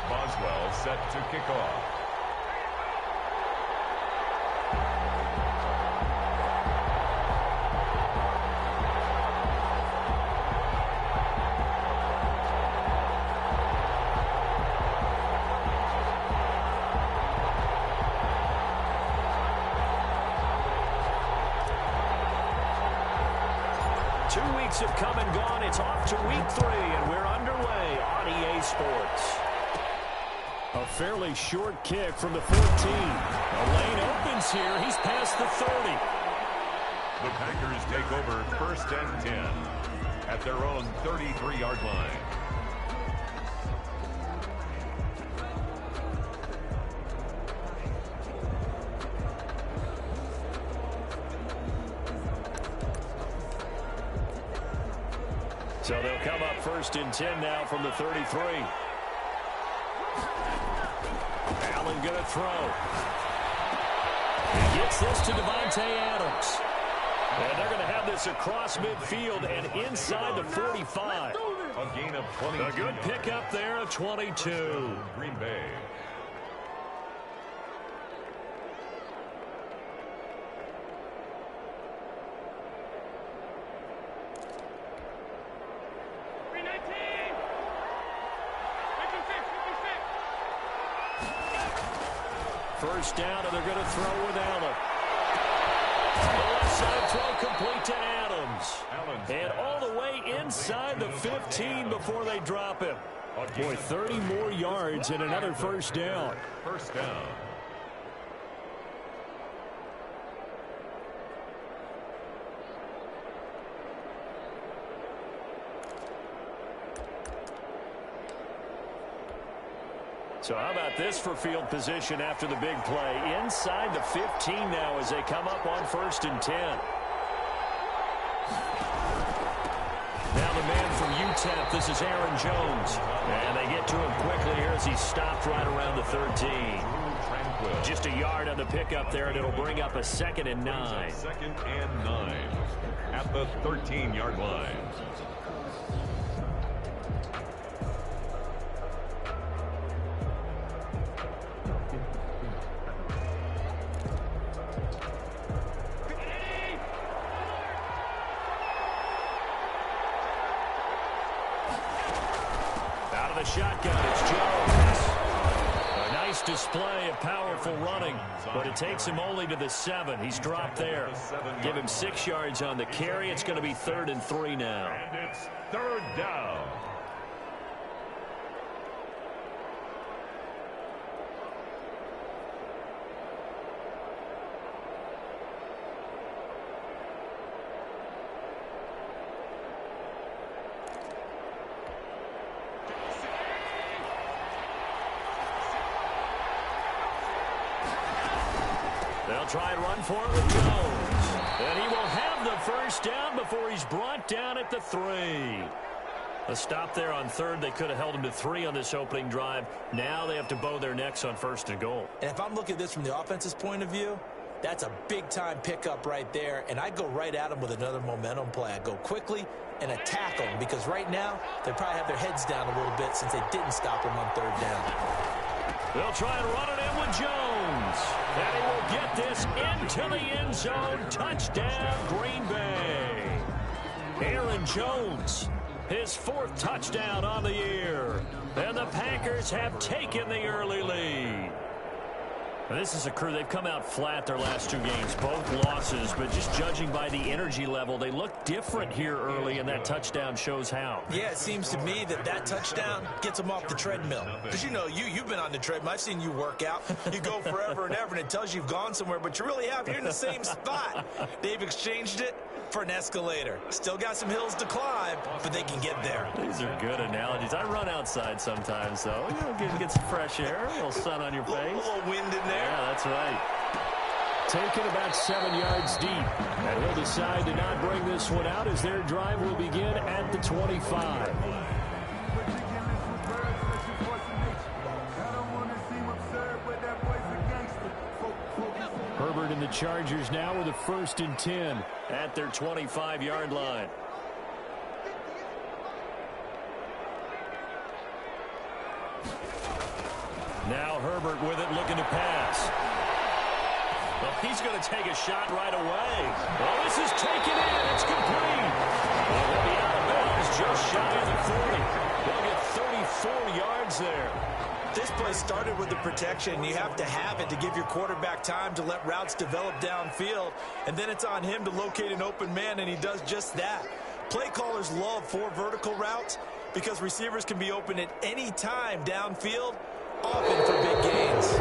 Boswell set to kick off. Have come and gone. It's off to week 3, and we're underway on EA Sports. A fairly short kick from the 14. The lane opens here. He's past the 30. The Packers take over 1st and 10 at their own 33-yard line. So they'll come up 1st and 10 now from the 33. Allen going to throw. He gets this to Devontae Adams. And they're going to have this across midfield and inside the 45. A gain of 22. A good pickup there of 22. Green Bay. First down, and they're going to throw with Allen. The left side throw complete to Adams. And all the way inside the 15 before they drop him. Boy, 30 more yards and another first down. First down. So how about this for field position after the big play? Inside the 15 now as they come up on 1st and 10. Now the man from UTEP, this is Aaron Jones. And they get to him quickly here as he's stopped right around the 13. Just a yard on the pickup there, and it'll bring up a 2nd and 9. 2nd and 9 at the 13-yard line. Shotgun, it's Jones. A nice display of powerful running, but it takes him only to the 7. He's dropped there. Give him 6 yards on the carry. It's going to be 3rd and 3 now. And it's 3rd down. They'll try and run for it with Jones. And he will have the first down before he's brought down at the 3. A stop there on 3rd. They could have held him to 3 on this opening drive. Now they have to bow their necks on 1st and goal. And if I'm looking at this from the offense's point of view, that's a big-time pickup right there. And I go right at him with another momentum play. I go quickly and attack them because right now they probably have their heads down a little bit since they didn't stop him on 3rd down. They'll try and run it in with Jones. And he will get this into the end zone. Touchdown, Green Bay. Aaron Jones, his 4th touchdown on the year. And the Packers have taken the early lead. This is a crew, they've come out flat their last 2 games, both losses, but just judging by the energy level, they look different here early, and that touchdown shows how. Yeah, it seems to me that touchdown gets them off the treadmill. Because, you know, you've been on the treadmill. I've seen you work out. You go forever and ever, and it tells you you've gone somewhere, but you really have. You're in the same spot. They've exchanged it for an escalator. Still got some hills to climb, but they can get there. These are good analogies. I run outside sometimes, though. You know, get some fresh air, a little sun on your face. A little wind in there. Yeah, that's right. Taken about 7 yards deep. And he'll decide to not bring this one out as their drive will begin at the 25. Herbert and the Chargers now with a 1st and 10 at their 25-yard line. Now Herbert with it, looking to pass. Well, he's going to take a shot right away. Well, this is taken in. It's complete. Well, he'll be out of bounds just shy of the 40. They'll get 34 yards there. This play started with the protection. You have to have it to give your quarterback time to let routes develop downfield, and then it's on him to locate an open man, and he does just that. Play callers love 4 vertical routes because receivers can be open at any time downfield, often for big gains. He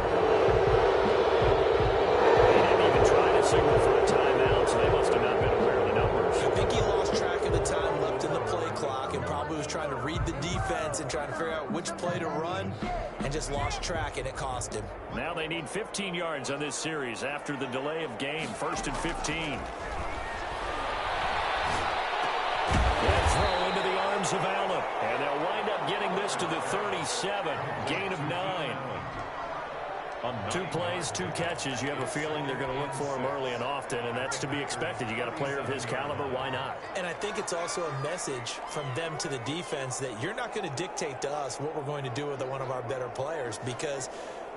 didn't even try to signal for a timeout, so they must have not been aware of the numbers. I think he lost track of the time left in the play clock and probably was trying to read the defense and trying to figure out which play to run, and just lost track, and it cost him. Now they need 15 yards on this series after the delay of game. 1st and 15. That throw into the arms of Allen, and they'll wind up getting this to the 37. Gain of 9. On 2 plays, 2 catches, you have a feeling they're going to look for him early and often, and that's to be expected. You got a player of his caliber, why not? And I think it's also a message from them to the defense that you're not going to dictate to us what we're going to do with one of our better players, because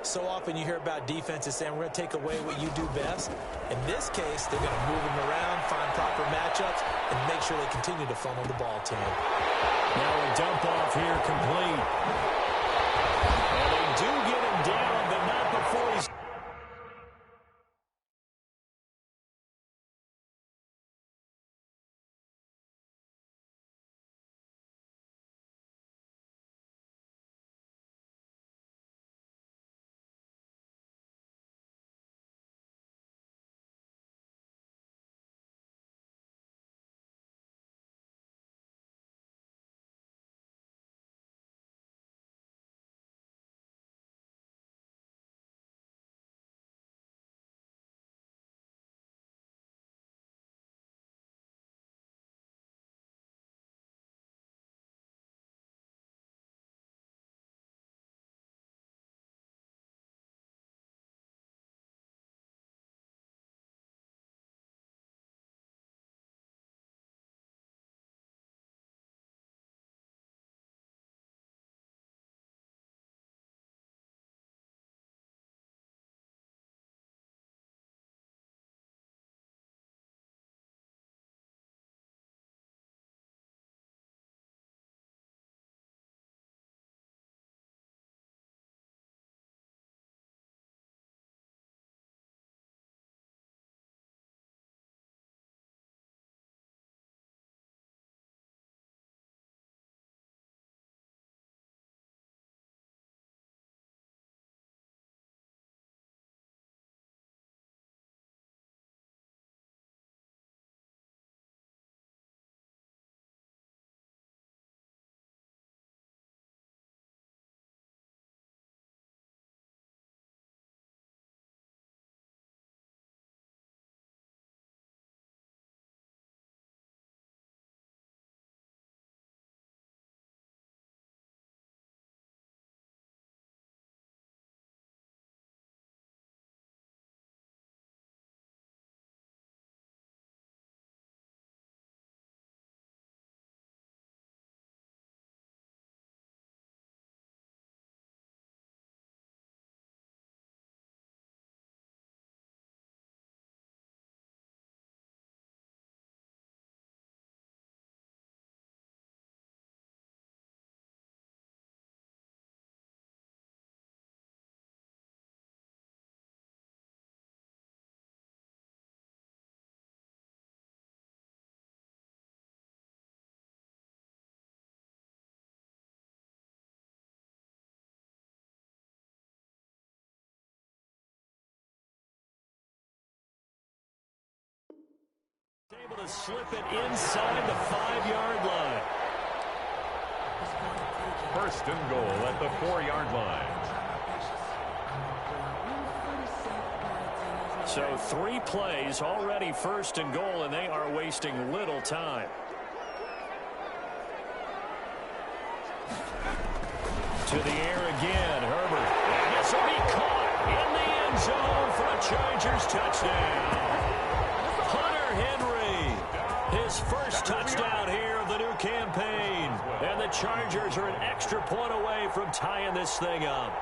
so often you hear about defenses saying we're going to take away what you do best. In this case, they're going to move him around, find proper matchups, and make sure they continue to funnel the ball to him. Now a dump off here complete. And they do get him down, but not before he's... able to slip it inside the 5-yard line. 1st and goal at the 4-yard line. So 3 plays already 1st and goal, and they are wasting little time. To the air again, Herbert. And this will be caught in the end zone for a Chargers touchdown. Hunter Henry, his first touchdown here of the new campaign. And the Chargers are an extra point away from tying this thing up.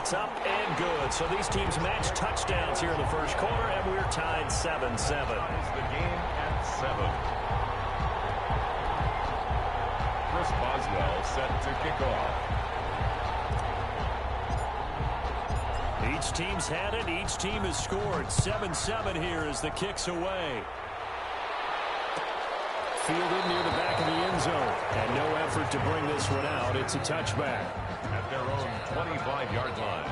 It's up and good. So these teams match touchdowns here in the first quarter, and we're tied 7-7. The game at 7. Chris Boswell set to kick off. Each team's had it. Each team has scored. 7-7 here as the kick's away. Fielded near the back of the end zone. And no effort to bring this one out. It's a touchback. At their own 25-yard line.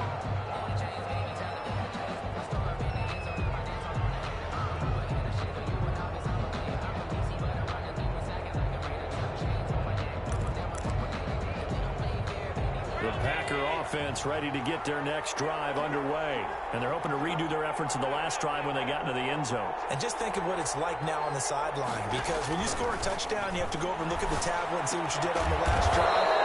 The Packer offense ready to get their next drive underway. And they're hoping to redo their efforts in the last drive when they got into the end zone. And just think of what it's like now on the sideline, because when you score a touchdown, you have to go over and look at the tablet and see what you did on the last drive.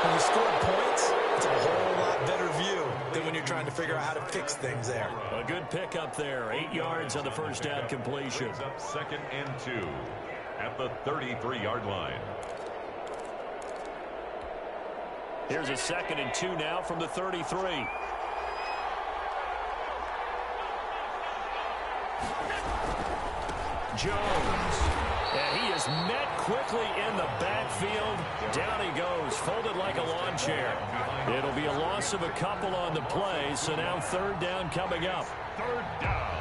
When you score points, it's a whole lot better view than when you're trying to figure out how to fix things there. A good pick up there. 8 yards on the first down completion. It's up 2nd and 2 at the 33-yard line. Here's a 2nd and 2 now from the 33. Jones. And he is met quickly in the backfield. Down he goes, folded like a lawn chair. It'll be a loss of a couple on the play, so now 3rd down coming up. 3rd down.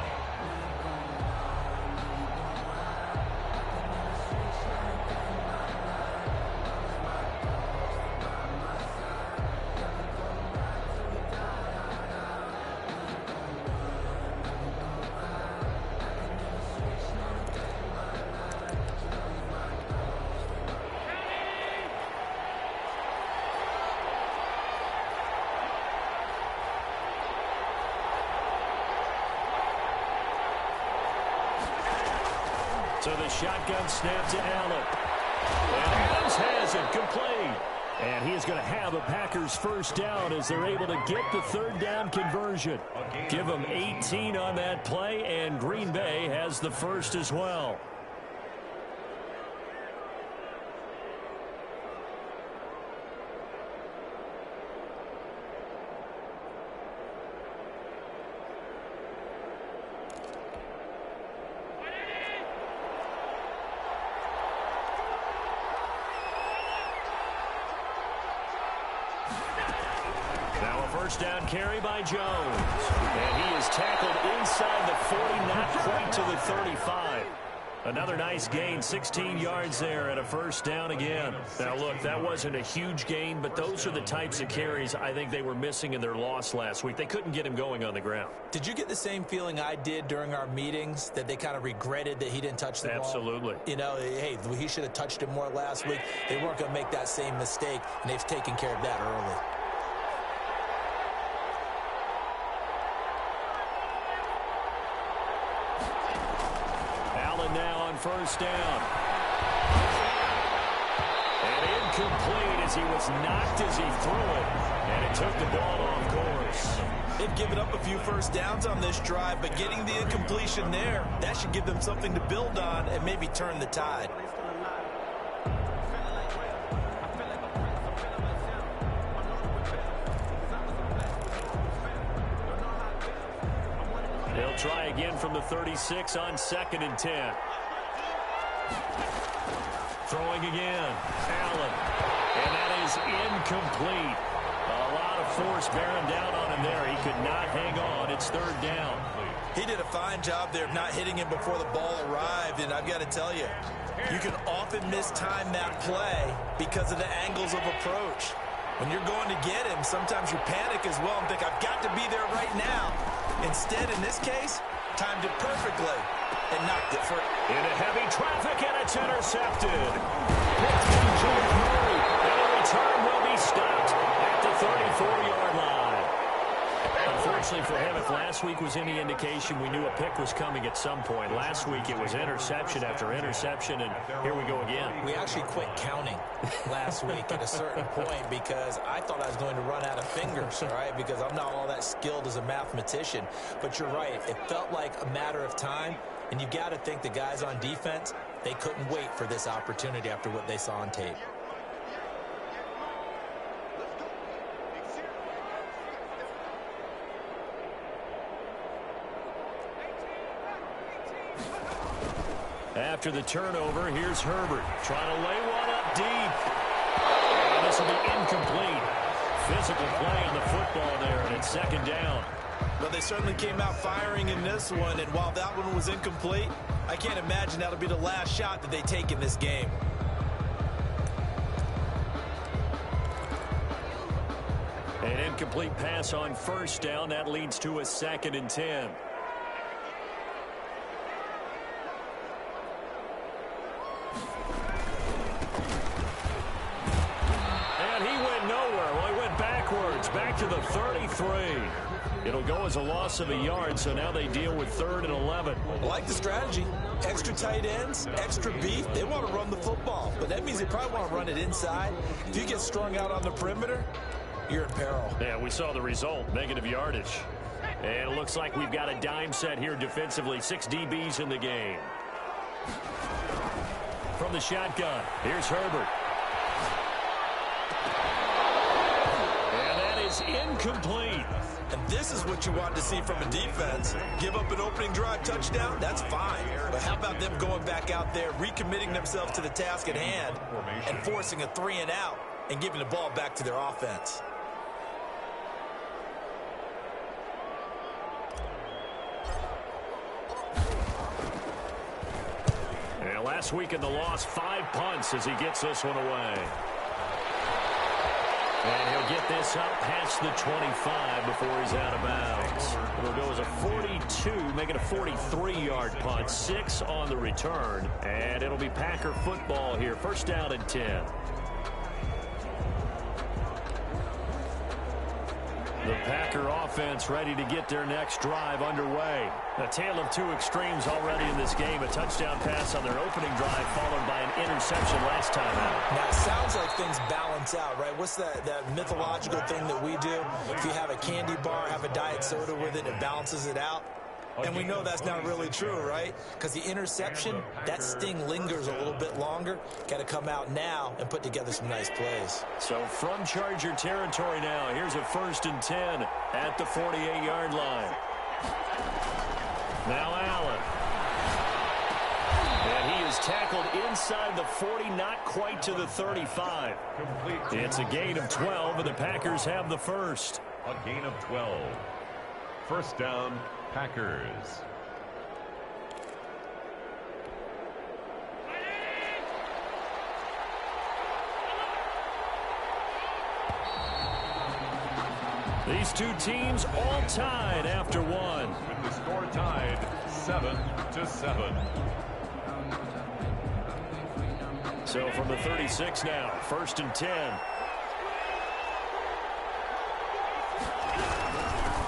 So the shotgun snap to Allen. And Adams has it complete. And he is going to have a Packers first down as they're able to get the 3rd down conversion. Give them 18 on that play, and Green Bay has the first as well. First down carry by Jones. And he is tackled inside the 40, not quite to the 35. Another nice gain, 16 yards there and a first down again. Now, look, that wasn't a huge gain, but those are the types of carries I think they were missing in their loss last week. They couldn't get him going on the ground. Did you get the same feeling I did during our meetings, that they kind of regretted that he didn't touch the ball? Absolutely. You know, hey, he should have touched it more last week. They weren't going to make that same mistake, and they've taken care of that early. First down. And incomplete as he was knocked as he threw it. And it took the ball off course. They've given up a few first downs on this drive, but getting the incompletion there, that should give them something to build on and maybe turn the tide. They'll try again from the 36 on 2nd and 10. Throwing again. Allen. And that is incomplete. A lot of force bearing down on him there. He could not hang on. It's 3rd down. He did a fine job there of not hitting him before the ball arrived. And I've got to tell you, you can often mistime that play because of the angles of approach. When you're going to get him, sometimes you panic as well and think, I've got to be there right now. Instead, in this case, timed it perfectly and knocked it for into heavy traffic, and it's intercepted. Picked by James Murray, and the return will be stopped at the 34-yard line. Unfortunately for him, if last week was any indication, we knew a pick was coming at some point. Last week it was interception after interception, and here we go again. We actually quit counting last week at a certain point because I thought I was going to run out of fingers, all right, because I'm not all that skilled as a mathematician. But you're right. It felt like a matter of time, and you've got to think the guys on defense, they couldn't wait for this opportunity after what they saw on tape. After the turnover, here's Herbert trying to lay one up deep. And this will be incomplete. Physical play on the football there, and it's second down. Well, they certainly came out firing in this one, and while that one was incomplete, I can't imagine that'll be the last shot that they take in this game. An incomplete pass on first down. That leads to a 2nd and 10. And he went nowhere. Well, he went backwards, back to the 33. It'll go as a loss of a yard, so now they deal with 3rd and 11. I like the strategy. Extra tight ends, extra beef. They want to run the football, but that means they probably want to run it inside. If you get strung out on the perimeter, you're in peril. Yeah, we saw the result, negative yardage. And it looks like we've got a dime set here defensively. 6 DBs in the game. From the shotgun, here's Herbert. And that is incomplete. And this is what you want to see from a defense. Give up an opening drive touchdown, that's fine. But how about them going back out there, recommitting themselves to the task at hand, and forcing a 3 and out, and giving the ball back to their offense. And last week in the loss, 5 punts as he gets this one away. And he'll get this up past the 25 before he's out of bounds. It'll go as a 42, make it a 43-yard punt, 6 on the return. And it'll be Packer football here, 1st down and 10. The Packer offense ready to get their next drive underway. A tale of 2 extremes already in this game. A touchdown pass on their opening drive followed by an interception last time out. Now, it sounds like things balance out, right? What's that mythological thing that we do? If you have a candy bar, have a diet soda with it, it balances it out. And we know that's not really true, right? Because the interception, that sting lingers a little bit longer. Got to come out now and put together some nice plays. So from Charger territory now, here's a 1st and 10 at the 48-yard line. Now Allen. And he is tackled inside the 40, not quite to the 35. It's a gain of 12, and the Packers have the first. A gain of 12. 1st down, Packers. These 2 teams all tied after 1. With the score tied 7-7. So from the 36 now, 1st and 10.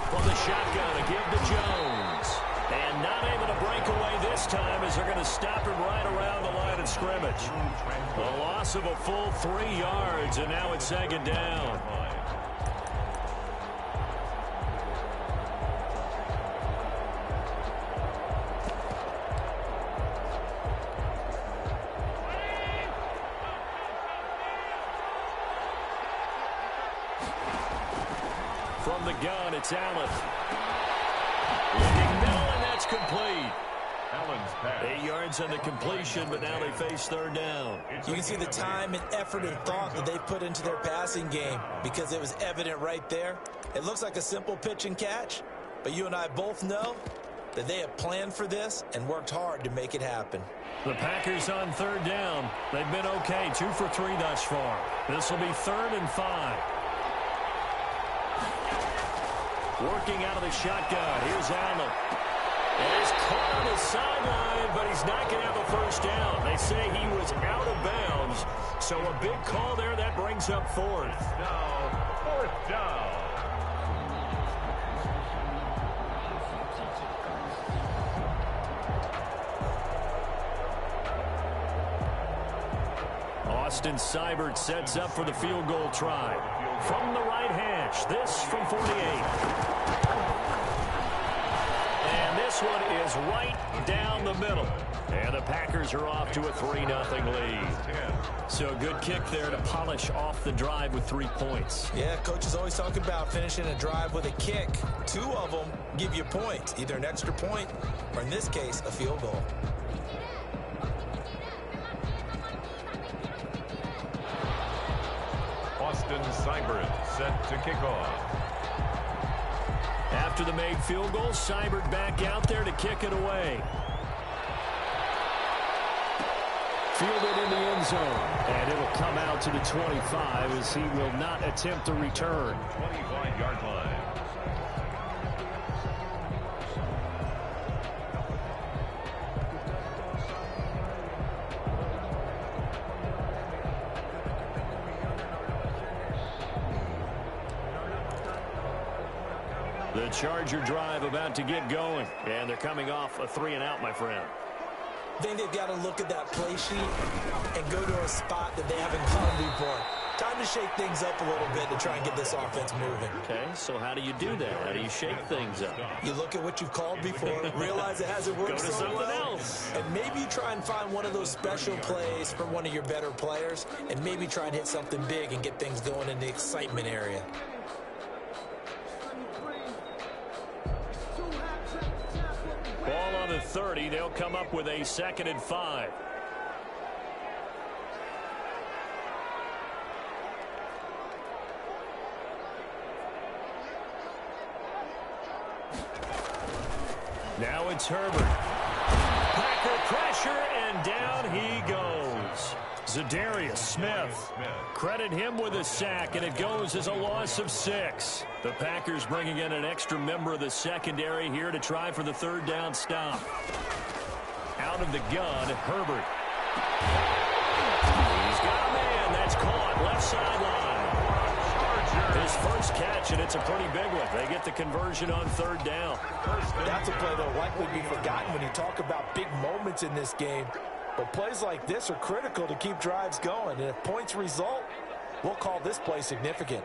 From the shotgun, a give to Jones. And not able to break away this time as they're going to stop him right around the line of scrimmage. A loss of a full 3 yards, and now it's 2nd down. From the gun, it's Allen. Looking middle, and that's complete. Allen's pass. 8 yards on the completion, but now they face 3rd down. You can see the time and effort and thought that they put into their passing game because it was evident right there. It looks like a simple pitch and catch, but you and I both know that they have planned for this and worked hard to make it happen. The Packers on 3rd down. They've been okay, 2 for 3 thus far. This will be 3rd and 5. Working out of the shotgun. Here's Allen. And he's caught on the sideline, but he's not going to have a 1st down. They say he was out of bounds. So a big call there. That brings up 4th. Now, 4th down. Austin Seibert sets up for the field goal try. From the right hash, this from 48. And this one is right down the middle. And the Packers are off to a 3-0 lead. So a good kick there to polish off the drive with 3 points. Yeah, coaches always talk about finishing a drive with a kick. 2 of them give you points, either an extra point or, in this case, a field goal. Austin Seibert set to kick off. After the made field goal, Seibert back out there to kick it away. Fielded in the end zone. And it will come out to the 25 as he will not attempt a return. 25-yard line. The Charger drive about to get going. And they're coming off a 3-and-out, my friend. I think they've got to look at that play sheet and go to a spot that they haven't gone before. Time to shake things up a little bit to try and get this offense moving. Okay, so how do you do that? How do you shake things up? You look at what you've called before, realize it hasn't worked Go to so something well, else. and maybe try and find one of those special plays from one of your better players, and maybe try and hit something big and get things going in the excitement area. Ball on the 30. They'll come up with a 2nd and 5. Now it's Herbert. Packer pressure, and down he goes. Zadarius Smith. Credit him with a sack, and it goes as a loss of 6. The Packers bringing in an extra member of the secondary here to try for the 3rd down stop. Out of the gun, Herbert. He's got a man. That's caught. Left sideline. His first catch, and it's a pretty big one. They get the conversion on 3rd down. That's a play that will likely be forgotten when you talk about big moments in this game. But plays like this are critical to keep drives going. And if points result, we'll call this play significant.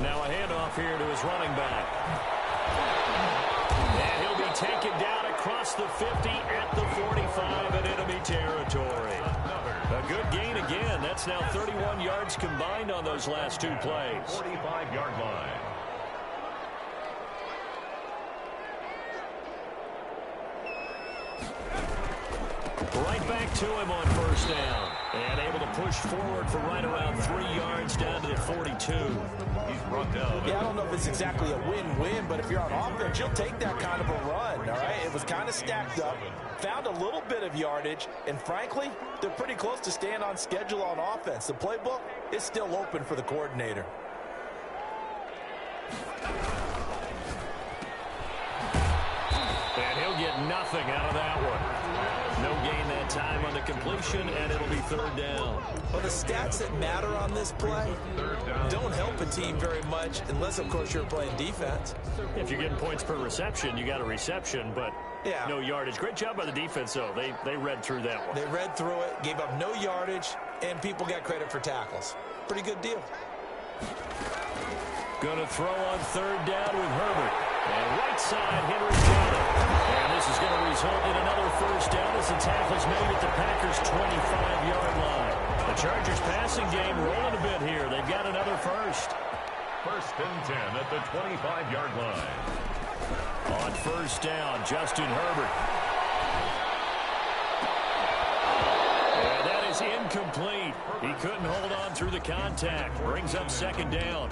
Now a handoff here to his running back. And he'll be taken down across the 50 at the 45 in enemy territory. A good gain again. That's now 31 yards combined on those last 2 plays. 45-yard line. Right back to him on 1st down. And able to push forward for right around 3 yards down to the 42. He's brought down. Yeah, I don't know if it's exactly a win-win, but if you're on offense, you'll take that kind of a run, all right? It was kind of stacked up, found a little bit of yardage, and frankly, they're pretty close to staying on schedule on offense. The playbook is still open for the coordinator. And he'll get nothing out of that one. No gain that time on the completion, and it'll be 3rd down. Well, the stats that matter on this play don't help a team very much unless, of course, you're playing defense. If you're getting points per reception, you got a reception, but no yardage. Great job by the defense, though. They read through that one. They read through it, gave up no yardage, and people got credit for tackles. Pretty good deal. Going to throw on 3rd down with Herbert. And right side, Henry's got it. And this is going to result in another 1st down as the tackle's made at the Packers' 25-yard line. The Chargers passing game rolling a bit here. They've got another 1st. 1st and 10 at the 25-yard line. On 1st down, Justin Herbert. And that is incomplete. He couldn't hold on through the contact. Brings up 2nd down.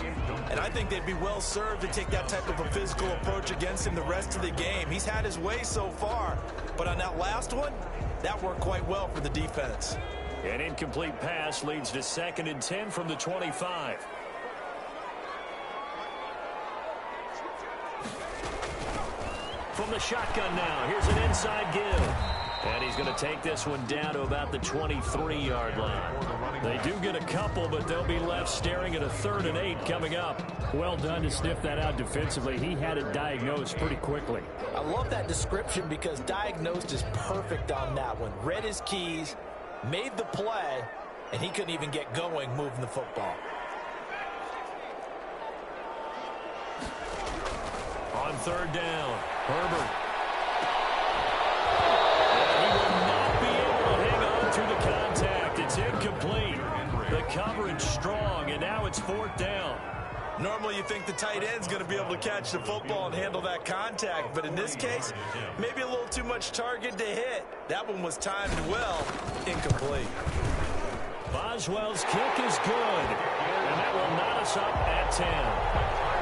And I think they'd be well served to take that type of a physical approach against him the rest of the game. He's had his way so far. But on that last one, that worked quite well for the defense. An incomplete pass leads to 2nd and 10 from the 25. From the shotgun now, here's an inside give. And he's going to take this one down to about the 23-yard line. They do get a couple, but they'll be left staring at a 3rd and 8 coming up. Well done to sniff that out defensively. He had it diagnosed pretty quickly. I love that description because diagnosed is perfect on that one. Read his keys, made the play, and he couldn't even get going moving the football. On 3rd down, Herbert. Through the contact. It's incomplete. The coverage finished strong, and now it's 4th down. Normally you think the tight end's going to be able to catch the football and handle that contact, but in this case, maybe a little too much target to hit. That one was timed well, incomplete. Boswell's kick is good, and that will knot us up at 10.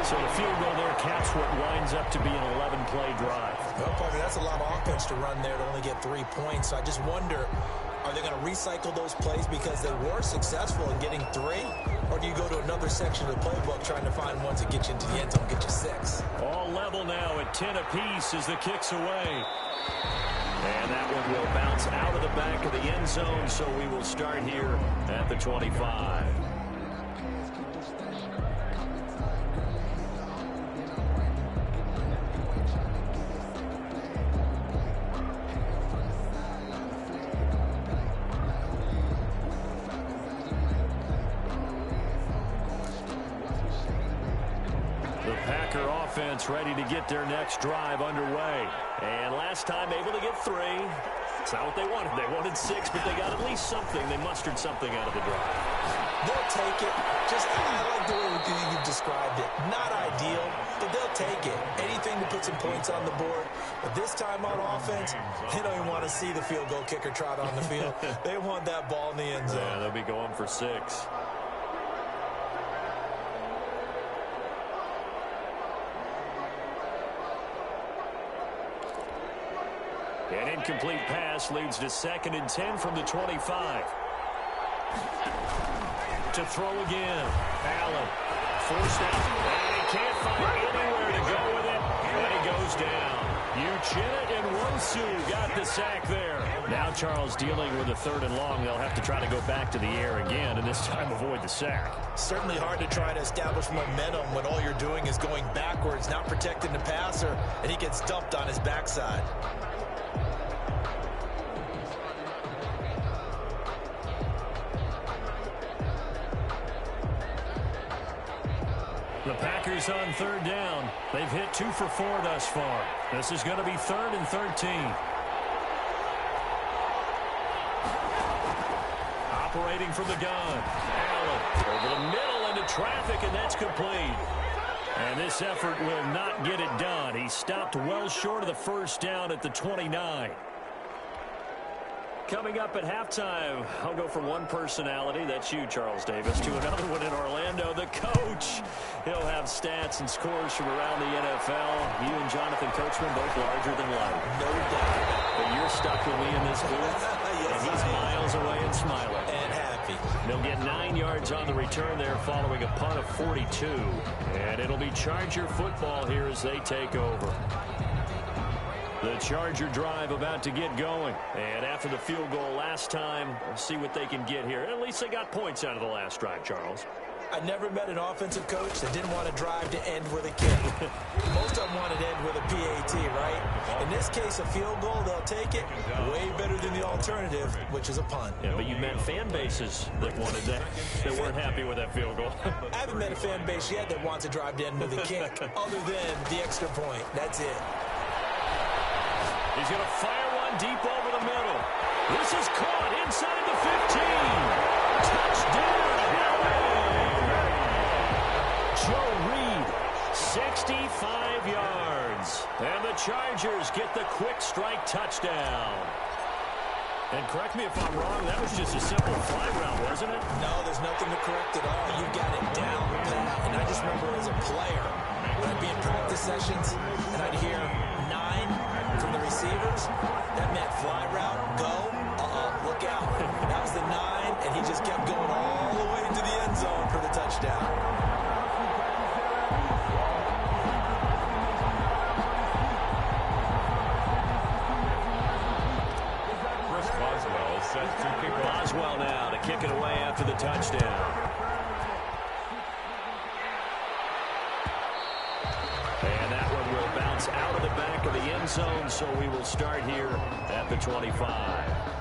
So the field goal there caps what winds up to be an 11-play drive. Well, Parker, that's a lot of offense to run there to only get 3 points. So I just wonder, are they going to recycle those plays because they were successful in getting 3? Or do you go to another section of the playbook trying to find ones that get you into the end zone, get you 6? All level now at 10 apiece as the kick's away. And that one will bounce out of the back of the end zone, so we will start here at the 25. Ready to get their next drive underway. And last time able to get 3. It's not what they wanted. They wanted 6, but they got at least something. They mustered something out of the drive. They'll take it. Just, I like the way you've described it. Not ideal, but they'll take it. Anything to put some points on the board. But this time on offense, they don't even want to see the field goal kicker trot on the field. They want that ball in the end zone. Yeah, they'll be going for 6. An incomplete pass leads to 2nd and 10 from the 25. To throw again. Allen forced out. And he can't find anywhere to go with it. And he goes down. Uchenna and Wosu got the sack there. Now Charles dealing with a 3rd and long. They'll have to try to go back to the air again, and this time avoid the sack. Certainly hard to try to establish momentum when all you're doing is going backwards, not protecting the passer, and he gets dumped on his backside. The Packers on 3rd down. They've hit 2 for 4 thus far. This is going to be 3rd and 13. Operating from the gun. Allen over the middle into traffic, and that's complete. And this effort will not get it done. He stopped well short of the 1st down at the 29. Coming up at halftime, I'll go from one personality, that's you, Charles Davis, to another one in Orlando, the coach. He'll have stats and scores from around the NFL. You and Jonathan Coachman, both larger than life. No doubt. But you're stuck with me in this booth, Yes, and he's miles away and smiling. And happy. They'll get 9 yards on the return there following a punt of 42. And it'll be Charger football here as they take over. The Charger drive about to get going. And after the field goal last time, we'll see what they can get here. At least they got points out of the last drive, Charles. I never met an offensive coach that didn't want to drive to end with a kick. Most of them wanted to end with a PAT, right? In this case, a field goal, they'll take it. Way better than the alternative, which is a punt. Yeah, but you met fan bases that wanted that, that weren't happy with that field goal. I haven't met a fan base yet that wants to drive to end with a kick, other than the extra point. That's it. He's going to fire one deep over the middle. This is caught inside the 15. Touchdown, LA. Joe Reed, 65 yards. And the Chargers get the quick strike touchdown. And correct me if I'm wrong, that was just a simple fly route, wasn't it? No, there's nothing to correct at all. You got it down pat. And I just remember as a player, when I'd be in practice sessions, and I'd hear 9 from the receivers, that meant fly route, go, look out. That was the 9, and he just kept going all the way into the end zone for the touchdown. Boswell set to kick off. Boswell now to kick it away after the touchdown. And that one will bounce out of the back of the end zone, so we will start here at the 25.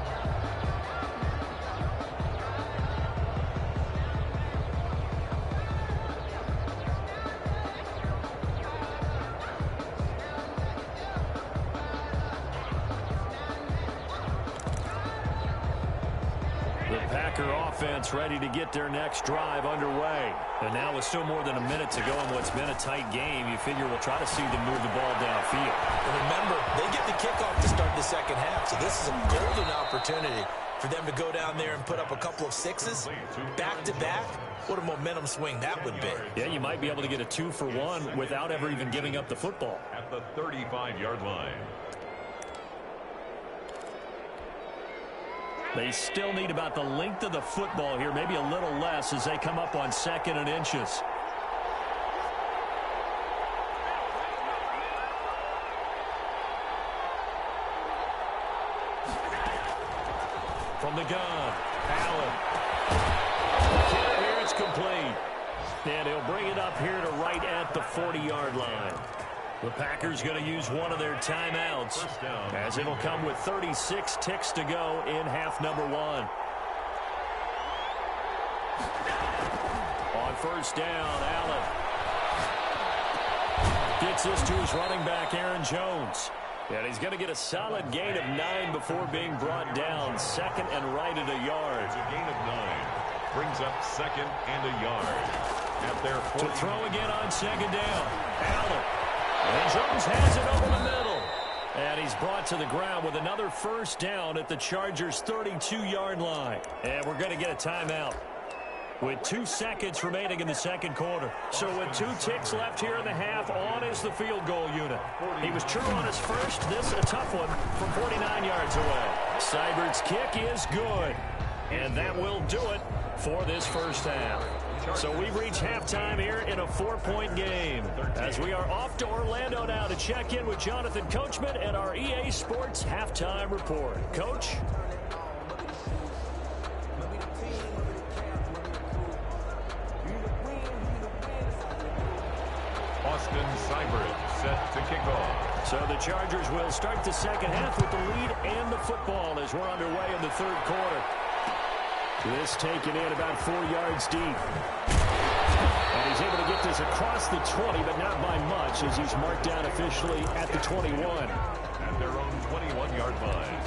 Packer offense ready to get their next drive underway. And now with still more than a minute to go in what's been a tight game, you figure we'll try to see them move the ball downfield. And remember, they get the kickoff to start the second half, so this is a golden opportunity for them to go down there and put up a couple of sixes back-to-back. What a momentum swing that would be. Yeah, you might be able to get a 2-for-1 without ever even giving up the football. At the 35-yard line. They still need about the length of the football here, maybe a little less as they come up on 2nd and inches. From the gun, Allen. Here it's complete. And he'll bring it up here to right at the 40-yard line. The Packers going to use one of their timeouts as it'll come with 36 ticks to go in half number 1. On 1st down, Allen gets this to his running back, Aaron Jones. And he's going to get a solid gain of 9 before being brought down. 2nd and right at a yard. It's a gain of 9. Brings up 2nd and a yard. At their 40. To throw again on 2nd down. Allen. And Jones has it over the middle. And he's brought to the ground with another 1st down at the Chargers' 32-yard line. And we're going to get a timeout with 2 seconds remaining in the 2nd quarter. So with 2 ticks left here in the half, on is the field goal unit. He was true on his first. This a tough one from 49 yards away. Seibert's kick is good. And that will do it for this 1st half. So we've reached halftime here in a 4-point game as we are off to Orlando now to check in with Jonathan Coachman and our EA Sports Halftime Report. Coach? Austin Seibert set to kick off. So the Chargers will start the 2nd half with the lead and the football as we're underway in the 3rd quarter. This taken in about 4 yards deep. And he's able to get this across the 20, but not by much as he's marked down officially at the 21. At their own 21-yard line.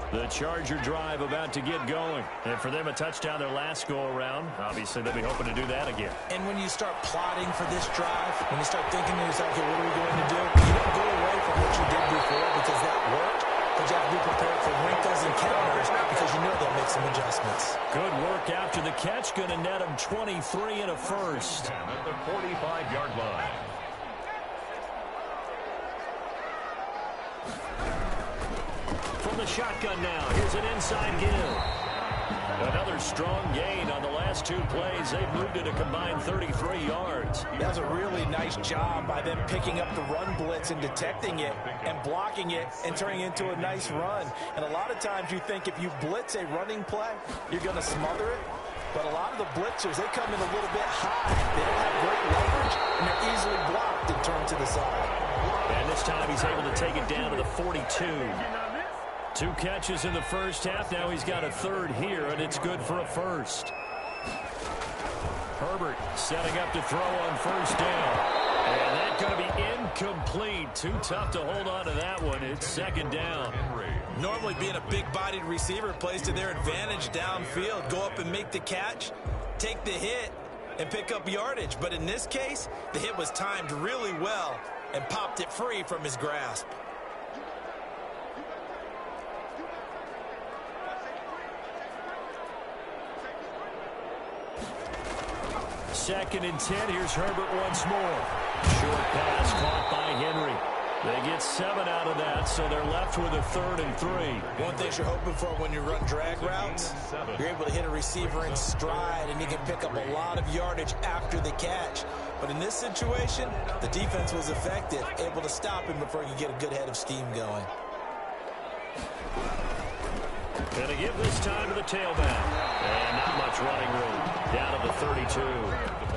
The Charger drive about to get going. And for them, a touchdown their last go-around. Obviously, they'll be hoping to do that again. And when you start plotting for this drive, when you start thinking to yourself, okay, what are we going to do? You don't go away from what you did before because that worked. But you have to be prepared for wrinkles and counters because you know they'll make some adjustments. Good work after the catch. Going to net him 23 and a 1st. At the 45-yard line. From the shotgun now, here's an inside give. Another strong gain on the last 2 plays. They've moved it a combined 33 yards. That was a really nice job by them picking up the run blitz and detecting it and blocking it and turning it into a nice run. And a lot of times you think if you blitz a running play, you're going to smother it. But a lot of the blitzers, they come in a little bit high. They don't have great leverage, and they're easily blocked and turned to the side. And this time he's able to take it down to the 42. 2 catches in the 1st half. Now he's got a 3rd here, and it's good for a 1st. Herbert setting up to throw on 1st down. And that's going to be incomplete. Too tough to hold on to that one. It's 2nd down. Normally being a big-bodied receiver plays to their advantage downfield. Go up and make the catch, take the hit, and pick up yardage. But in this case, the hit was timed really well and popped it free from his grasp. 2nd and 10. Here's Herbert once more. Short pass caught by Henry. They get 7 out of that, so they're left with a 3rd and 3. One thing you're hoping for when you run drag routes, you're able to hit a receiver in stride, and you can pick up a lot of yardage after the catch. But in this situation, the defense was effective, able to stop him before you get a good head of steam going. Going to give this time to the tailback. And not much running room. Down to the 32.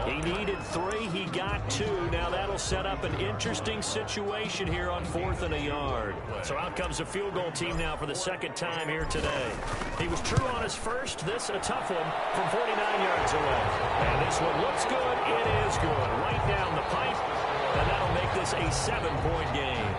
He needed 3. He got 2. Now that'll set up an interesting situation here on 4th and a yard. So out comes the field goal team now for the second time here today. He was true on his first. This a tough one from 49 yards away. And this one looks good. It is good. Right down the pipe. And that'll make this a 7-point game.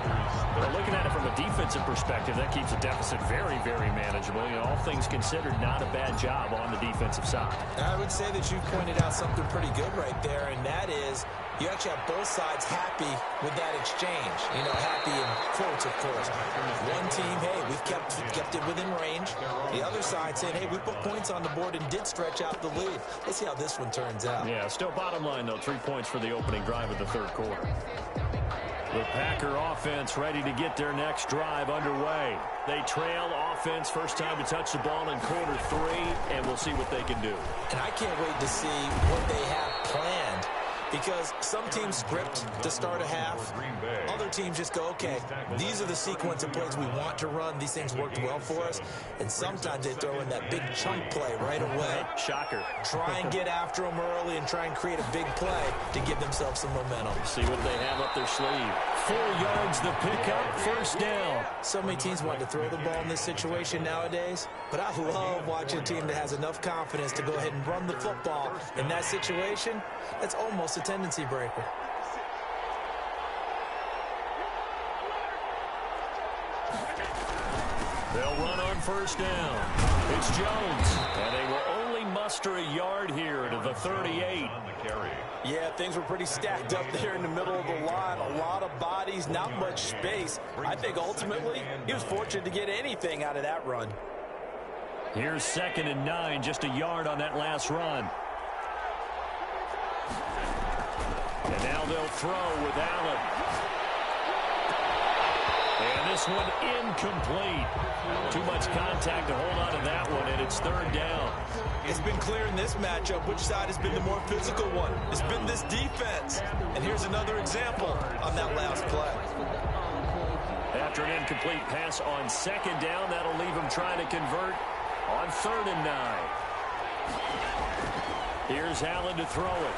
Well, looking at it from a defensive perspective, that keeps the deficit very, very manageable. You know, all things considered, not a bad job on the defensive side. I would say that you pointed out something pretty good right there, and that is you actually have both sides happy with that exchange. You know, happy in quotes, of course. One team, hey, we've kept it within range. The other side saying, hey, we put points on the board and did stretch out the lead. Let's see how this one turns out. Yeah, still bottom line, though, 3 points for the opening drive of the third quarter. The Packer offense ready to get their next drive underway. They trail offense, first time to touch the ball in quarter 3, and we'll see what they can do. And I can't wait to see what they have planned, because some teams script to start a half. Other teams just go, okay, these are the sequence of plays we want to run. These things worked well for us. And sometimes they throw in that big chunk play right away. Shocker. Try and get after them early and try and create a big play to give themselves some momentum. See what they have up their sleeve. 4 yards the pickup, first down. So many teams want to throw the ball in this situation nowadays, but I love watching a team that has enough confidence to go ahead and run the football in that situation. That's almost a tendency breaker. They'll run on first down. It's Jones, and they will only muster a yard here to the 38. Yeah, things were pretty stacked up there in the middle of the line. A lot of bodies, not much space. I think ultimately he was fortunate to get anything out of that run. Here's 2nd and 9, just a yard on that last run. And now they'll throw with Allen. And this one incomplete. Too much contact to hold on to that one, and it's 3rd down. It's been clear in this matchup which side has been the more physical one. It's been this defense. And here's another example on that last play. After an incomplete pass on 2nd down, that'll leave him trying to convert on 3rd and 9. Here's Allen to throw it.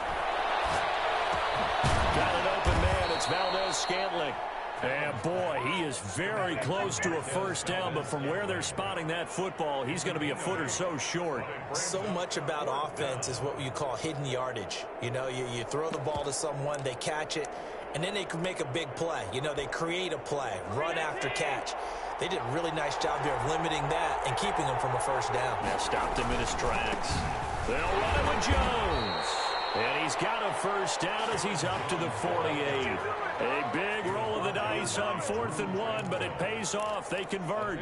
Got an open man. It's Valdez-Scantling. And boy, he is very close to a first down, but from where they're spotting that football, he's going to be a foot or so short. So much about offense is what you call hidden yardage. You know, you throw the ball to someone, they catch it, and then they can make a big play. You know, they create a play, run after catch. They did a really nice job there of limiting that and keeping him from a first down. Yeah, stopped him in his tracks. They'll run it with Jones. And he's got a first down as he's up to the 48. A big roll of the dice on 4th and 1, but it pays off. They convert.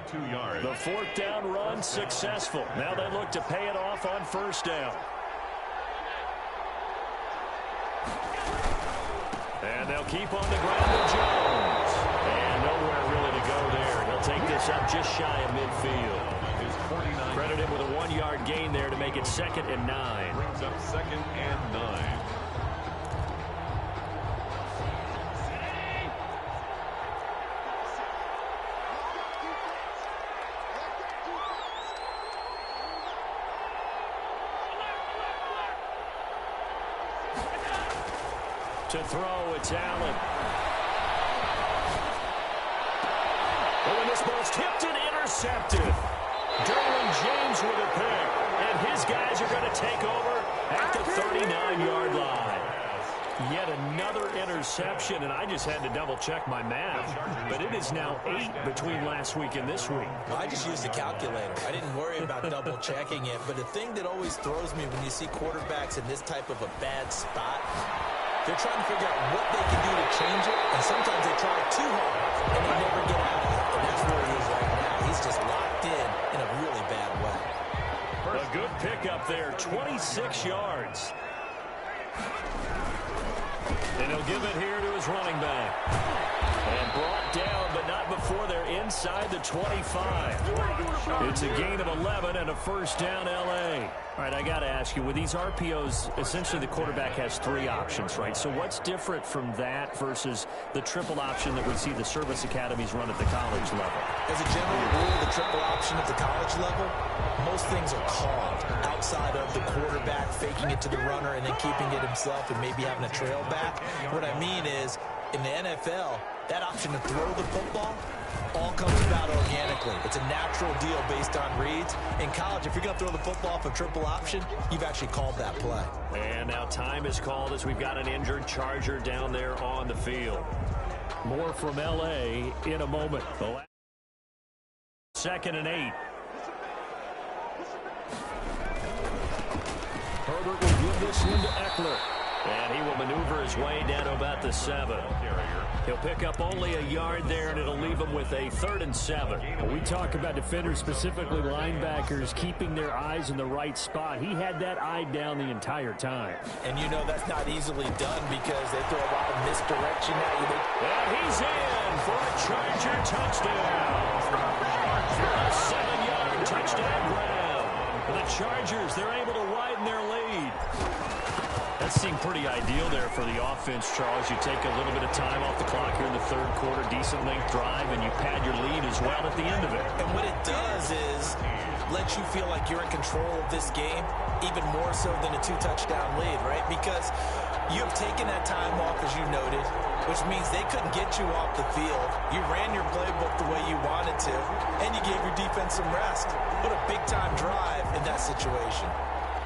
The 4th down run successful. Now they look to pay it off on first down. And they'll keep on the ground with Jones. And nowhere really to go there. He'll take this up just shy of midfield. Credit him with a 1-yard gain there to make it 2nd and 9. Brings up 2nd and 9. To throw, it's Allen. Oh, and this ball's tipped and intercepted. Derwin James with a pick, and his guys are going to take over at the 39-yard line. Yet another interception, and I just had to double-check my math, but it is now 8 between last week and this week. Well, I just used a calculator. I didn't worry about double-checking it, but the thing that always throws me when you see quarterbacks in this type of a bad spot, they're trying to figure out what they can do to change it, and sometimes they try too hard, and they never get out of it, and that's where he is right now. He's just locked in a really bad way. A good pickup there, 26 yards. And he'll give it here to his running back. And brought down, but not before they're inside the 25. It's a gain of 11 and a first down, L.A. All right, I got to ask you, with these RPOs, essentially the quarterback has 3 options, right? So what's different from that versus the triple option that we see the service academies run at the college level? As a general rule, the triple option at the college level, most things are called outside of the quarterback faking it to the runner and then keeping it himself and maybe having a trail back. What I mean is, in the NFL, that option to throw the football all comes about organically. It's a natural deal based on reads. In college, if you're going to throw the football off a triple option, you've actually called that play. And now time is called as we've got an injured Charger down there on the field. More from L.A. in a moment. 2nd and 8. Herbert will give this one to Eckler. And he will maneuver his way down to about the 7. He'll pick up only a yard there, and it'll leave him with a 3rd and 7. We talk about defenders, specifically linebackers, keeping their eyes in the right spot. He had that eye down the entire time. And you know that's not easily done because they throw a lot of misdirection at you. And he's in for a Charger touchdown. A 7-yard touchdown grab. For the Chargers, they're able to widen their lead. That seemed pretty ideal there for the offense, Charles. You take a little bit of time off the clock here in the 3rd quarter, decent length drive, and you pad your lead as well at the end of it. And what it does is let you feel like you're in control of this game, even more so than a 2-touchdown lead, right? Because you have taken that time off, as you noted, which means they couldn't get you off the field. You ran your playbook the way you wanted to, and you gave your defense some rest. What a big-time drive in that situation.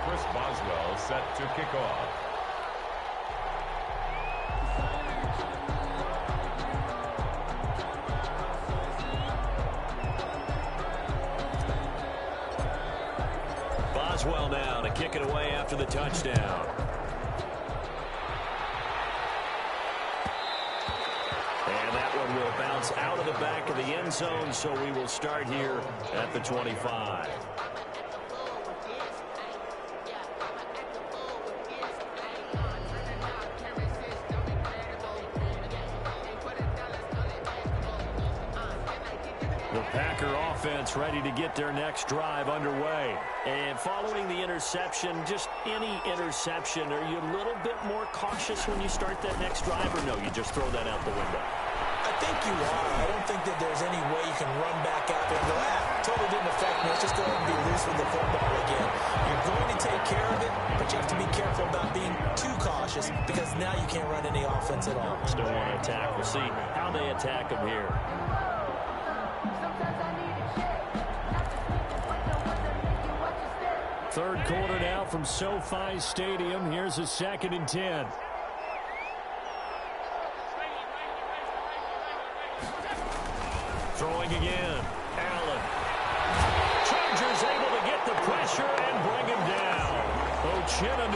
Chris Boswell set to kick off. Boswell now to kick it away after the touchdown. And that one will bounce out of the back of the end zone, so we will start here at the 25. The Packer offense ready to get their next drive underway. And following the interception, just any interception, are you a little bit more cautious when you start that next drive, or no, you just throw that out the window? I think you are. I don't think that there's any way you can run back out there and go, totally didn't affect me. Let's just go ahead and be loose with the football again. You're going to take care of it, but you have to be careful about being too cautious because now you can't run any offense at all. Still want to attack. We'll see how they attack them here. Third quarter now from SoFi Stadium. Here's a 2nd and 10. Throwing again. Allen. Chargers able to get the pressure and bring him down. Uchenna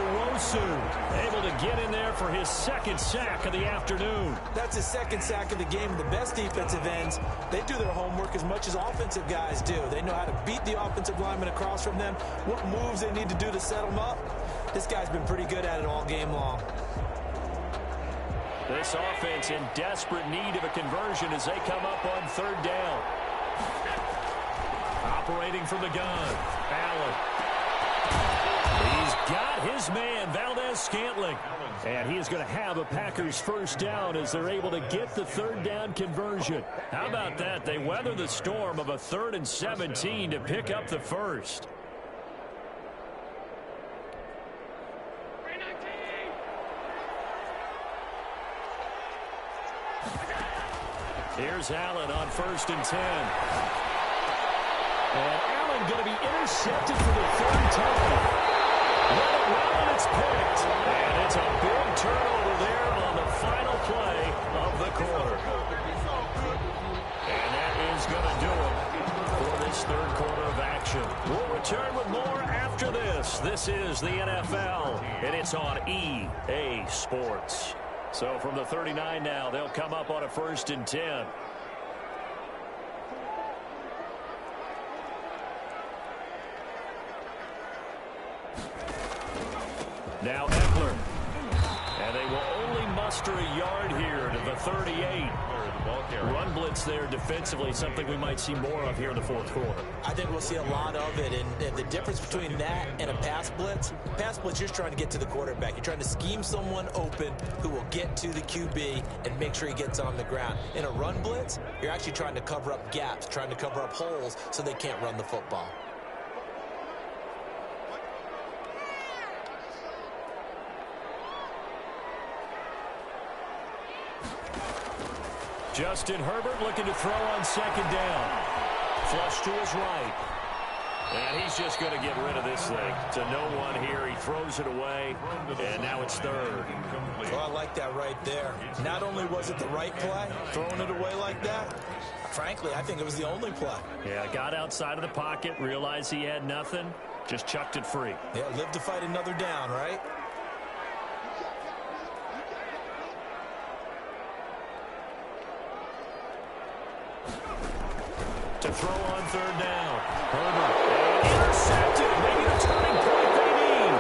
able to get in there for his 2nd sack of the afternoon. That's his 2nd sack of the game. The best defensive ends, they do their homework as much as offensive guys do. They know how to beat the offensive lineman across from them, what moves they need to do to set them up. This guy's been pretty good at it all game long. This offense in desperate need of a conversion as they come up on 3rd down. Operating from the gun. Allen. He's got his man, Valdez-Scantling. And he is going to have a Packers first down as they're able to get the 3rd down conversion. How about that? They weather the storm of a 3rd and 17 to pick up the first. Here's Allen on 1st and 10. And Allen going to be intercepted for the 3rd time. Let it run, and it's picked. And it's a big turnover there on the final play of the quarter. And that is going to do it for this 3rd quarter of action. We'll return with more after this. This is the NFL, and it's on EA Sports. So from the 39 now, they'll come up on a 1st and 10. Now Eckler. And they will only muster a yard here to the 38. Run blitz there defensively, something we might see more of here in the fourth quarter. I think we'll see a lot of it, and the difference between that and a pass blitz, you're just trying to get to the quarterback. You're trying to scheme someone open who will get to the QB and make sure he gets on the ground. In a run blitz, you're actually trying to cover up gaps, trying to cover up holes so they can't run the football. Justin Herbert looking to throw on second down. Flush to his right. And he's just going to get rid of this thing. To no one here. He throws it away. And now it's third. Well, I like that right there. Not only was it the right play, throwing it away like that, frankly, I think it was the only play. Yeah, got outside of the pocket, realized he had nothing, just chucked it free. Yeah, live to fight another down, right? To throw on third down. Herbert. Intercepted. Maybe the turning point they need.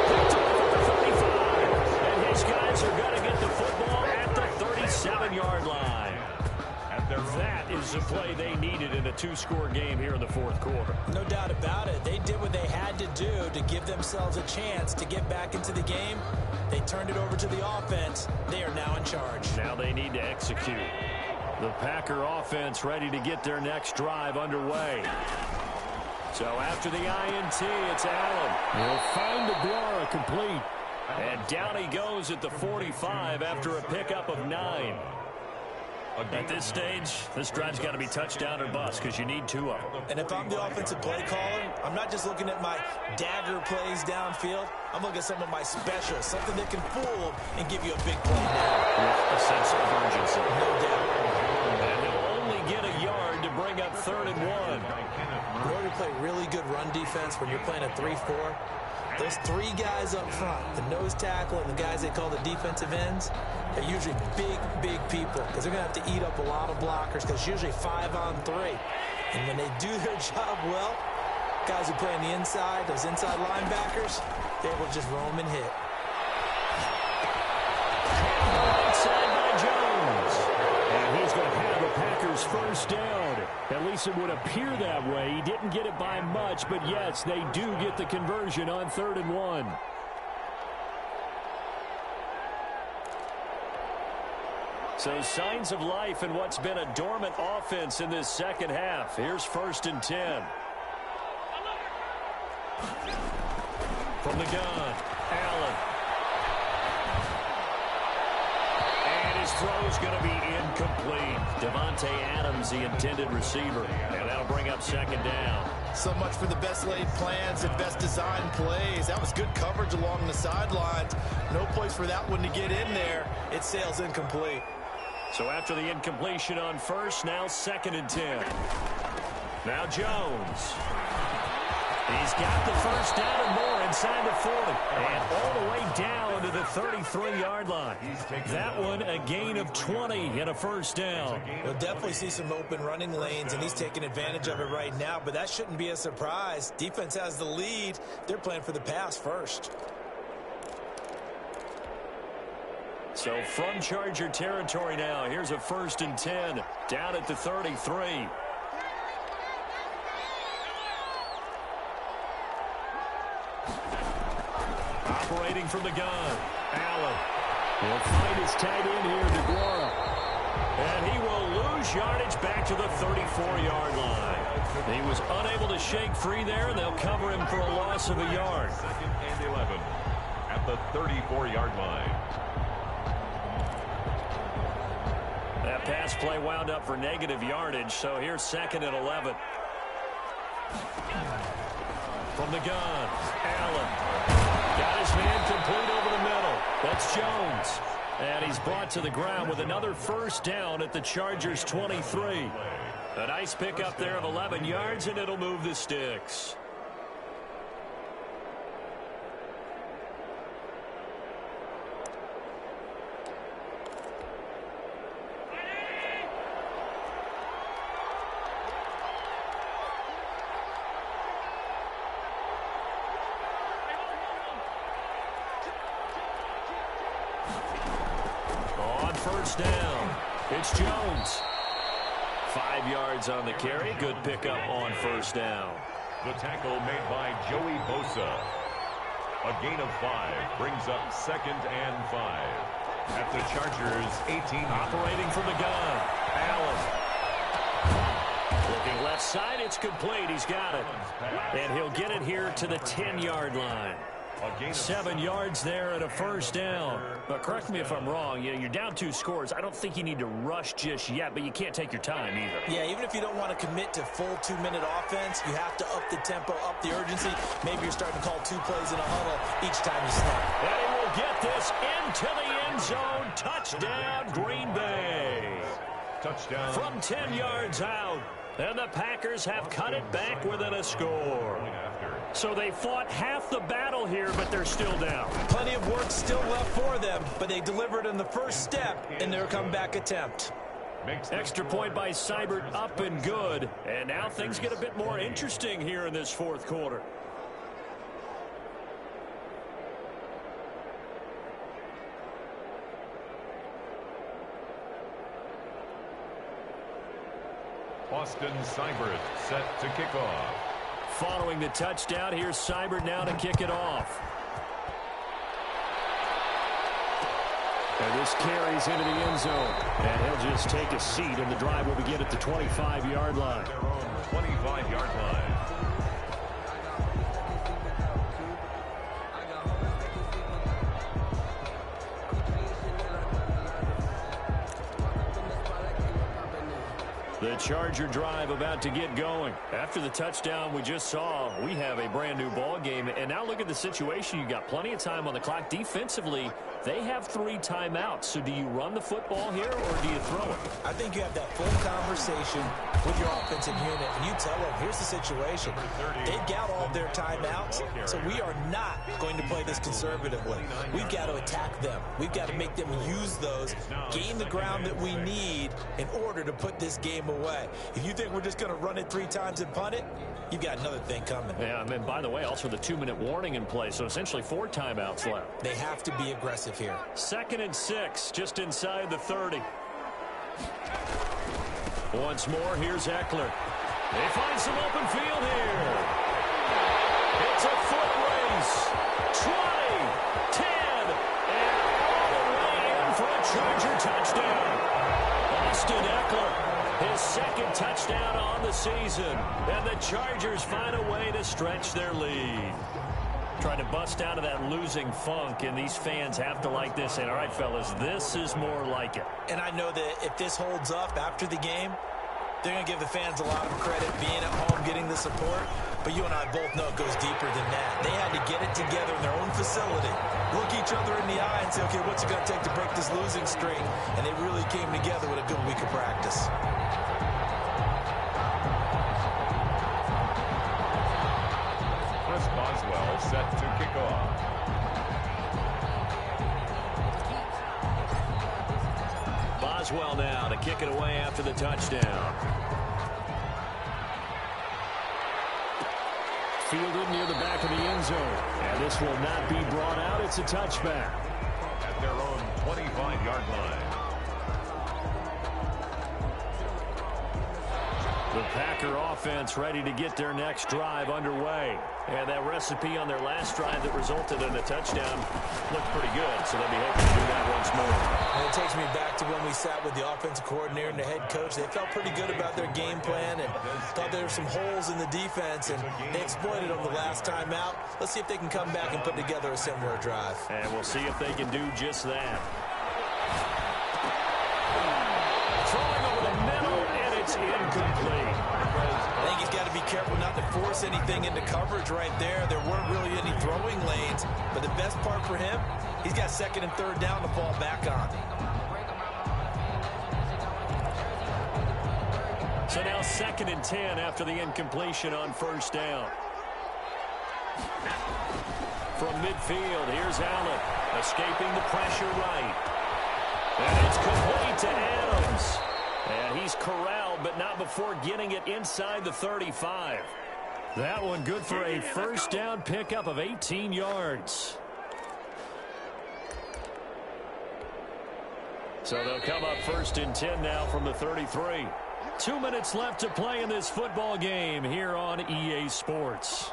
Picked off at the 35. And his guys are going to get the football at the 37-yard line. That is the play they needed in a two-score game here in the fourth quarter. No doubt about it. They did what they had to do to give themselves a chance to get back into the game. They turned it over to the offense. They are now in charge. Now they need to execute. The Packer offense ready to get their next drive underway. So after the INT, it's Allen. He'll find DeGuara complete. And down he goes at the 45 after a pickup of 9. At this stage, this drive's got to be touchdown or bust because you need 2 of them. And if I'm the offensive play caller, I'm not just looking at my dagger plays downfield. I'm looking at some of my specials, something that can fool them and give you a big play now. With a sense of urgency. No doubt. And they'll only get a yard to bring up 3rd and 1. In order to play really good run defense when you're playing a 3-4, those 3 guys up front, the nose tackle and the guys they call the defensive ends, they're usually big people because they're going to have to eat up a lot of blockers because it's usually 5 on 3. And when they do their job well, guys who play on the inside, those inside linebackers, they will just roam and hit. Right side by Jones. And he's going to have the Packers first down. At least it would appear that way. He didn't get it by much, but yes, they do get the conversion on 3rd and 1. So signs of life in what's been a dormant offense in this second half. Here's 1st and 10. From the gun, Allen. And his throw's going to be incomplete. Devontae Adams, the intended receiver. And that'll bring up 2nd down. So much for the best laid plans and best designed plays. That was good coverage along the sidelines. No place for that one to get in there. It sails incomplete. So after the incompletion on 1st, now 2nd and 10. Now Jones. He's got the first down and more inside the 40. And all the way down to the 33-yard line. That one a gain of 20 and a first down. We'll definitely see some open running lanes, and he's taking advantage of it right now. But that shouldn't be a surprise. Defense has the lead. They're playing for the pass first. So from Charger territory now, here's a 1st and 10 down at the 33. Operating from the gun, Allen. He'll find his tight end here, DeGuara. And he will lose yardage back to the 34-yard line. He was unable to shake free there, and they'll cover him for a loss of a yard. 2nd and 11 at the 34-yard line. That pass play wound up for negative yardage, so here's 2nd and 11. From the gun, Allen. Got his man complete over the middle. That's Jones. And he's brought to the ground with another first down at the Chargers' 23. A nice pickup there of 11 yards, and it'll move the sticks. On 1st down, It's Jones. 5 yards on the carry. Good pickup on first down. The tackle made by Joey Bosa. A gain of 5 brings up 2nd and 5. At the Chargers' 18. Operating from the gun. Allen. Looking left side. It's complete. He's got it. And he'll get it here to the 10-yard line. 7 yards there and a first down. But correct me if I'm wrong. You're down 2 scores. I don't think you need to rush just yet, but you can't take your time either. Yeah, even if you don't want to commit to full 2-minute offense, you have to up the tempo, up the urgency. Maybe you're starting to call 2 plays in a huddle each time you snap. And he will get this into the end zone. Touchdown, Green Bay. Touchdown. From 10 yards out. And the Packers have cut it back within a score. So they fought half the battle here, but they're still down. Plenty of work still left for them, but they delivered in the first step in their comeback attempt. Extra point by Seibert, up and good. And now things get a bit more interesting here in this fourth quarter. Austin Seibert set to kick off. Following the touchdown, here's Seibert now to kick it off. And this carries into the end zone. And he'll just take a seat, and the drive will begin at the 25-yard line. Their own 25-yard line. The Charger drive about to get going. After the touchdown we just saw, we have a brand new ball game. And now look at the situation. You got plenty of time on the clock. Defensively, they have 3 timeouts. So do you run the football here or do you throw it? I think you have that full conversation with your offensive unit, and you tell them, here's the situation. They've got all their timeouts, so we are not going to play this conservatively. We've got to attack them. We've got to make them use those, gain the ground that we need in order to put this game away. If you think we're just going to run it 3 times and punt it, you've got another thing coming. Yeah, and by the way, also the 2-minute warning in place, so essentially 4 timeouts left. They have to be aggressive here. 2nd and 6, just inside the 30. Once more, here's Eckler. They find some open field here. It's a foot race. 20, 10, and all the way in for a Charger touchdown. Austin Eckler, his 2nd touchdown on the season. And the Chargers find a way to stretch their lead. Trying to bust out of that losing funk, and these fans have to like this. And all right, fellas, this is more like it. And I know that if this holds up after the game, they're going to give the fans a lot of credit being at home, getting the support. But you and I both know it goes deeper than that. They had to get it together in their own facility, look each other in the eye and say, okay, what's it going to take to break this losing streak? And they really came together with a good week of practice. Boswell set to kick off. Boswell now to kick it away after the touchdown. Fielded near the back of the end zone. And this will not be brought out. It's a touchback. At their own 25-yard line. The Packer offense ready to get their next drive underway. And that recipe on their last drive that resulted in a touchdown looked pretty good, so they'll be hoping to do that once more. And it takes me back to when we sat with the offensive coordinator and the head coach. They felt pretty good about their game plan and thought there were some holes in the defense, and they exploited them the last time out. Let's see if they can come back and put together a similar drive. And we'll see if they can do just that. Throwing over the middle, and it's incomplete. I think he's got to be careful not to force anything into coverage right there. There weren't really any throwing lanes, but the best part for him, he's got 2nd and 3rd down to fall back on. So now 2nd and 10 after the incompletion on first down. From midfield, here's Allen, escaping the pressure right. And it's complete to Adams. And he's corralled, but not before getting it inside the 35. That one good for a first down pickup of 18 yards. So they'll come up 1st and 10 now from the 33. 2 minutes left to play in this football game here on EA Sports.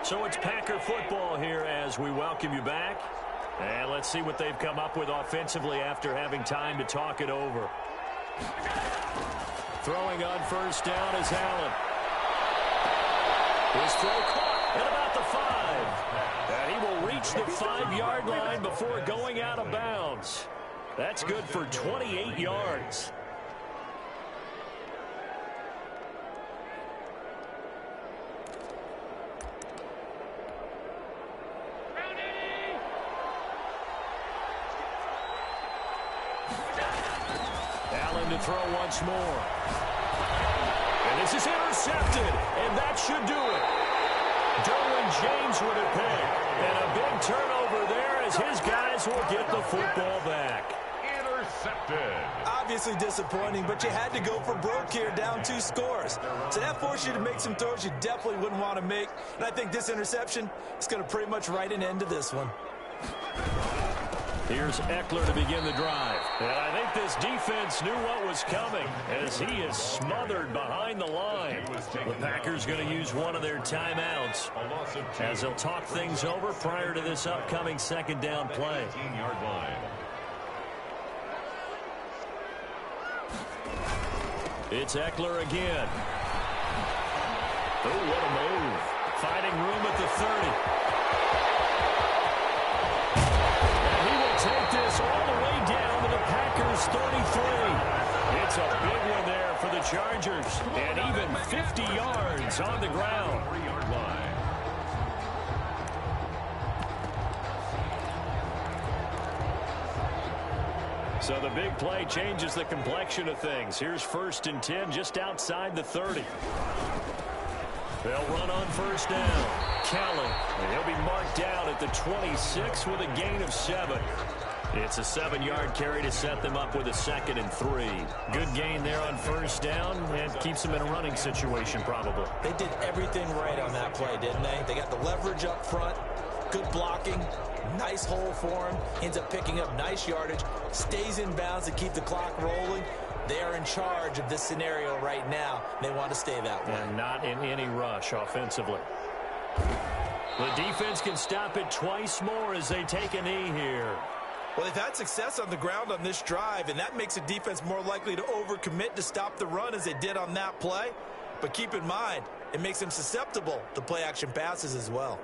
So it's Packer football here as we welcome you back. And let's see what they've come up with offensively after having time to talk it over. Throwing on 1st down is Allen. His throw caught at about the 5. And he will reach the 5-yard line before going out of bounds. That's good for 28 yards. Allen to throw once more. And this is intercepted, and that should do it. Derwin James with a pick. And a big turnover there as his guys will get the football back. Intercepted. Obviously disappointing, but you had to go for broke here, down 2 scores. So that forced you to make some throws you definitely wouldn't want to make. And I think this interception is going to pretty much write an end to this one. Here's Eckler to begin the drive. And I think this defense knew what was coming as he is smothered behind the line. The Packers going to use one of their timeouts as they'll talk things over prior to this upcoming 2nd down play. 18-yard line. It's Eckler again. Oh, what a move. Finding room at the 30. Take this all the way down to the Packers 33. It's a big one there for the Chargers. And even 50 yards on the ground. 3-yard line. So the big play changes the complexion of things. Here's 1st and 10 just outside the 30. They'll run on 1st down. Callan, and he'll be marked down at the 26 with a gain of 7. It's a 7-yard carry to set them up with a 2nd and 3. Good gain there on 1st down and keeps them in a running situation probably. They did everything right on that play, didn't they? They got the leverage up front, good blocking, nice hole for him, ends up picking up nice yardage, stays in bounds to keep the clock rolling. They are in charge of this scenario right now. They want to stay that way. And not in any rush offensively. The defense can stop it twice more as they take a knee here. Well, they've had success on the ground on this drive, and that makes a defense more likely to overcommit to stop the run as they did on that play. But keep in mind, it makes them susceptible to play-action passes as well.